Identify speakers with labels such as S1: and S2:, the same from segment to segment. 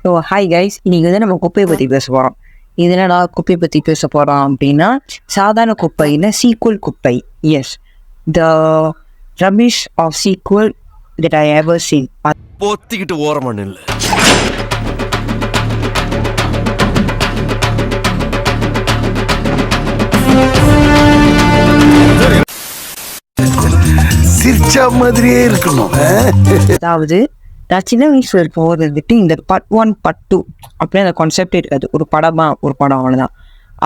S1: So hi guys, இன்னைக்கு வந்து நம்ம குப்பையை பற்றி பேச போகிறோம். இது என்னடா குப்பையை பற்றி பேச போகிறோம் அப்படின்னா, சாதாரண குப்பையில் சீக்குவல் குப்பை. Yes, the rubbish of sequel that I ever seen.
S2: போத்திக்கிட்டு ஓரமான இல்லை.
S3: சிரிச்சா மாதிரியே இருக்கணும்.
S1: அதாவது நான் சின்ன வயசுல இருக்கும்போது வந்துட்டு இந்த part 1 part 2 அப்படின்னு அந்த கான்செப்டே இருக்காது. ஒரு படம் அவ்வளோதான்.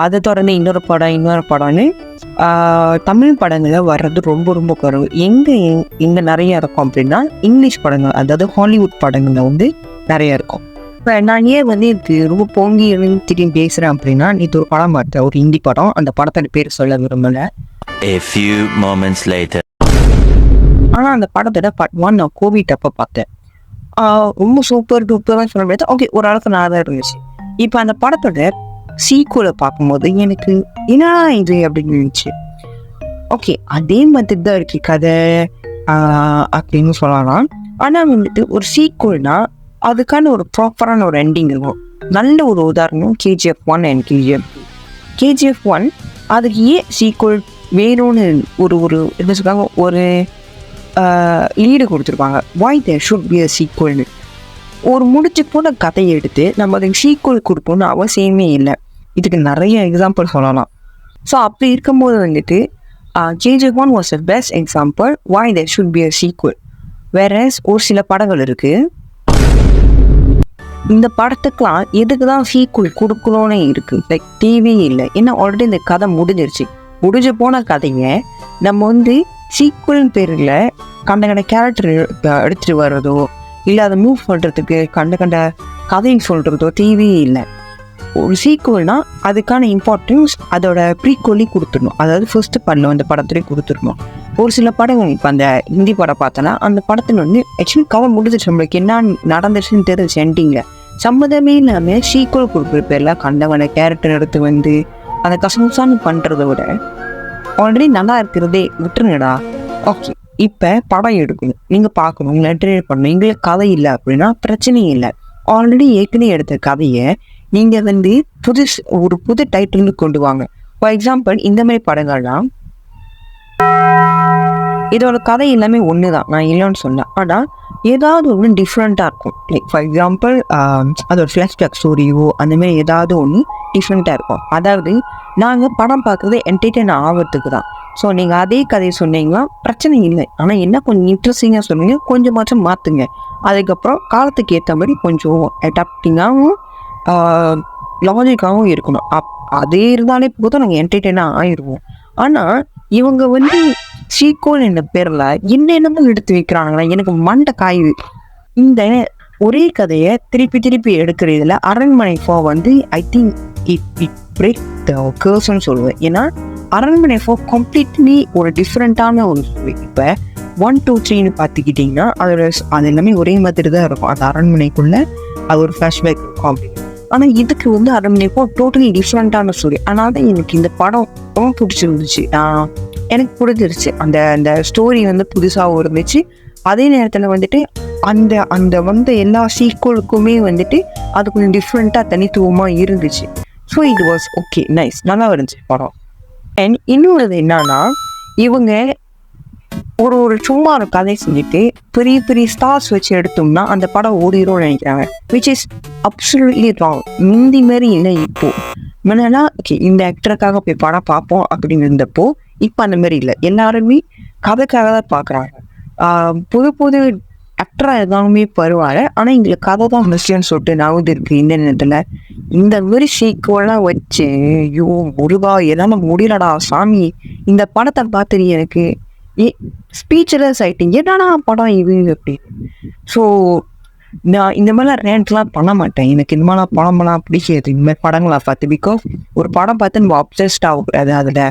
S1: அதை தொடர்ந்து இன்னொரு படம்னு தமிழ் படங்களில் வர்றது ரொம்ப ரொம்ப குறைவு. எங்கே நிறைய இருக்கும் அப்படின்னா இங்கிலீஷ் படங்கள், அதாவது ஹாலிவுட் படங்களில் வந்து நிறைய இருக்கும். இப்போ நான் ஏன் வந்து இது ரொம்ப பொங்கி திரும்பி பேசுகிறேன் அப்படின்னா, இது ஒரு படம் பார்த்தேன், ஒரு ஹிந்தி படம். அந்த படத்தோட பேர் சொல்ல விரும்பலை. ஆனால் அந்த படத்தோட part 1 நான் கோவிட் அப்போ பார்த்தேன். ரொம்ப சூப்பர் டூப்பர்லாம் சொல்ல முடியாது. ஓகே, ஒரு அளவுக்கு நல்லா தான் இருந்துச்சு. இப்போ அந்த படத்தோட சீக்குவலை பார்க்கும்போது எனக்கு என்ன இது அப்படின்னு இருந்துச்சு. ஓகே, அதே மாதிரி தான் இருக்கு கதை அப்படின்னு சொல்லலாம். ஆனால் வந்துட்டு ஒரு சீக்குவல்னா அதுக்கான ஒரு ப்ராப்பரான ஒரு எண்டிங் இருக்கும். நல்ல ஒரு உதாரணம் KGF 1 அண்ட் KGF 1 அதுக்கு ஏன் சீக்குவல் வேணும்னு ஒரு என்ன சொல்றாங்க, ஒரு லீடு கொடுத்துருப்பாங்க. வாய் தேர் ஷுட் பி அ சீக்குவல்னு. ஒரு முடிச்சு போன கதையை எடுத்து நம்ம அதுக்கு சீக்குவல் கொடுக்கணும்னு அவசியமே இல்லை. இதுக்கு நிறைய எக்ஸாம்பிள் சொல்லலாம். ஸோ அப்படி இருக்கும்போது வந்துட்டு KGF 1 was a best example why there should be a sequel. Whereas ஒரு சில படங்கள் இருக்கு, இந்த படத்துக்கெலாம் எதுக்கு தான் சீக்குவல் கொடுக்கணும்னே இருக்குது. லைக் டிவி இல்லை, ஏன்னா ஆல்ரெடி இந்த கதை முடிஞ்சு போன கதையை நம்ம வந்து சீக்குவல் பேரில் கண்ட கேரக்டர் எடுத்துகிட்டு வர்றதோ இல்லை அதை மூவ் பண்ணுறதுக்கு கண்ட கதையை சொல்கிறதோ டிவி இல்லை. ஒரு சீக்குவல்னால் அதுக்கான இம்பார்ட்டன்ஸ் அதோட ப்ரீக்வலி கொடுத்துடணும். அதாவது ஃபர்ஸ்ட் பண்ணணும், அந்த படத்துலேயே கொடுத்துடணும். ஒரு சில படங்கள் இப்போ அந்த ஹிந்தி படம் பார்த்தோன்னா அந்த படத்தில் வந்து ஆக்சுவலி கவர் முடிஞ்சிச்சு, நம்மளுக்கு என்ன நடந்துச்சுன்னு தெரிஞ்சு எண்டிங்கில் சம்மதமே இல்லாமல் சீக்குவல் கொடுக்குற பேரில் கண்டவன கேரக்டர் எடுத்து வந்து அந்த கசமுசான்னு பண்ணுறத விட ஆல்ரெடி நல்லா இருக்கிறதே விட்டுருங்கடா. ஓகே, இப்போ படம் எடுக்கணும், நீங்கள் பார்க்கணும், உங்களை என்டர்டெயின் பண்ணணும், எங்களுக்கு கதை இல்லை அப்படின்னா பிரச்சனையும் இல்லை. ஆல்ரெடி ஏற்கனவே எடுத்த கதையை நீங்கள் வந்து புது டைட்டில்னு கொண்டு வாங்க. ஃபார் எக்ஸாம்பிள் இந்த மாதிரி படங்கள்லாம் இதோட கதை எல்லாமே ஒன்று தான், நான் இல்லைன்னு சொன்னேன். ஆனால் ஏதாவது ஒன்று டிஃப்ரெண்ட்டாக இருக்கும். லைக் ஃபார் எக்ஸாம்பிள் அது ஒரு ஃப்ளாஷ்பேக் ஸ்டோரியோ அந்தமாரி ஏதாவது ஒன்று டிஃப்ரெண்ட்டாக இருக்கும். அதாவது நாங்கள் படம் பார்க்குறது என்டர்டெயின் ஆகிறதுக்கு தான். ஸோ நீங்கள் அதே கதையை சொன்னீங்கன்னா பிரச்சனை இல்லை. ஆனால் என்ன கொஞ்சம் இன்ட்ரெஸ்டிங்காக சொன்னீங்க, கொஞ்சமாச்சும் மாற்றுங்க. அதுக்கப்புறம் காலத்துக்கு ஏற்ற மாதிரி கொஞ்சம் அடாப்டிங்காகவும் லாஜிக்காகவும் இருக்கணும். அதே இருந்தாலே போதும், நாங்கள் என்டர்டெயினாக ஆயிடுவோம். ஆனால் இவங்க வந்து சீக்குவல் என்ற பேரில் என்னென்னமோ எடுத்து வைக்கிறாங்கன்னா எனக்கு மண்டை காயுது. இந்த ஒரே கதையை திருப்பி எடுக்கிறதுல அரண்மனை 4 வந்து I think it break the கர்ஸ்ன்னு சொல்லுவேன். ஏன்னா அரண்மனை 4 கம்ப்ளீட்லி ஒரு டிஃப்ரெண்ட்டான ஒரு ஸ்டோரி. இப்போ 1, 2, 3ன்னு பார்த்துக்கிட்டிங்கன்னா அது எல்லாமே ஒரே மாதிரி தான் இருக்கும். அந்த அரண்மனைக்குள்ளே அது ஒரு ஃப்ளாஷ்பேக் இருக்கும் அப்படின்னு. ஆனால் இதுக்கு வந்து அரண்மனை 4 டோட்டலி டிஃப்ரெண்ட்டான ஸ்டோரி. அதனால தான் எனக்கு இந்த படம் ரொம்ப பிடிச்சிருந்துச்சு. எனக்கு பிடிச்சிருச்சு. அந்த ஸ்டோரி வந்து புதுசாகவும் இருந்துச்சு. அதே நேரத்தில் வந்துட்டு அந்த வந்த எல்லா சீக்குவலுக்குமே வந்துட்டு அது கொஞ்சம் டிஃப்ரெண்ட்டாக தனித்துவமாக இருந்துச்சு. ஸோ இது வாஸ் ஓகே, நைஸ், நல்லா இருந்துச்சு படம். அண்ட் இன்னொரு என்னன்னா, இவங்க ஒரு சும்மா ஒரு கதை செஞ்சுட்டு பெரிய ஸ்டார்ஸ் வச்சு எடுத்தோம்னா அந்த படம் ஓடிடும்னு நினைக்கிறாங்க. Which is absolutely wrong. முந்தி மாதிரி இல்லை. இப்போ முன்னா ஓகே இந்த ஆக்டருக்காக போய் படம் பார்ப்போம் அப்படின்னு இருந்தப்போ இப்போ அந்த மாதிரி இல்லை. எல்லாருமே கதைக்காக தான் பார்க்குறாங்க. புது ஆக்டராக இருந்தாலுமே பரவாயில்ல, ஆனால் எங்களுக்கு கதை தான் மிஸ்டேன்னு சொல்லிட்டு நவுது இருக்குது இந்த நேரத்தில். இந்த மாதிரி சீக்குவெல்லாம் வச்சு ஐயோ முருகா எல்லாம் முடியலடா சாமி. இந்த படத்தை பார்த்துட்டு எனக்கு ஸ்பீச்லெஸ் ஆகிட்டேன். என்னடா படம் இது அப்படின்னு. ஸோ நான் இந்த மாதிரிலாம் ரேண்ட்லாம் பண்ண மாட்டேன். எனக்கு இந்த மாதிரிலாம் படம்லாம் பிடிக்காது. இந்த மாதிரி படங்களாக பார்த்து பிகாஸ் ஒரு படம் பார்த்து நம்ம அப்சஸ்ட் ஆகக்கூடாது, அதில்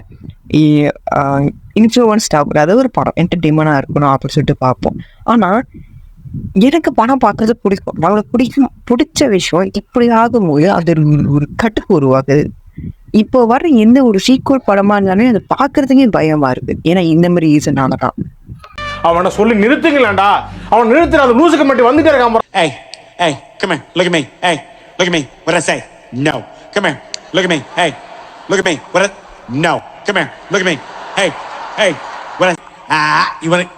S1: இன்ஃப்ளூவன்ஸ்ட் ஆகக்கூடாது. ஒரு படம் என்டர்டெயின்மெண்ட்டாக இருக்கணும் அப்படின்னு சொல்லிட்டு பார்ப்போம். ஆனால் எனக்கு படம் பார்க்கறது பிடிக்கும். நம்மளுக்கு பிடிச்ச விஷயம் இப்படி ஆகும்போது அது ஒரு கட்டுக்கு உருவாகுது. இப்போ வர எந்த ஒரு சீக்குவல் படமாக இருந்தாலும் அதை பார்க்கறதுக்கே பயமாக இருக்குது. ஏன்னா இந்த மாதிரி ரீசனால தான்.
S4: அவனை சொல்லி நிறுத்துங்களேன்டா. அவன் நிறுத்துற அந்த லூசுக்கு மட்டும் வந்துட்டே இருக்கான்.
S5: Hey, hey, come here. Look at me. Hey, look at me. What did I say? No. Come here. Look at me. Hey, look at me. What did... No. Come here. Look at me. Hey, hey. What did... you want to...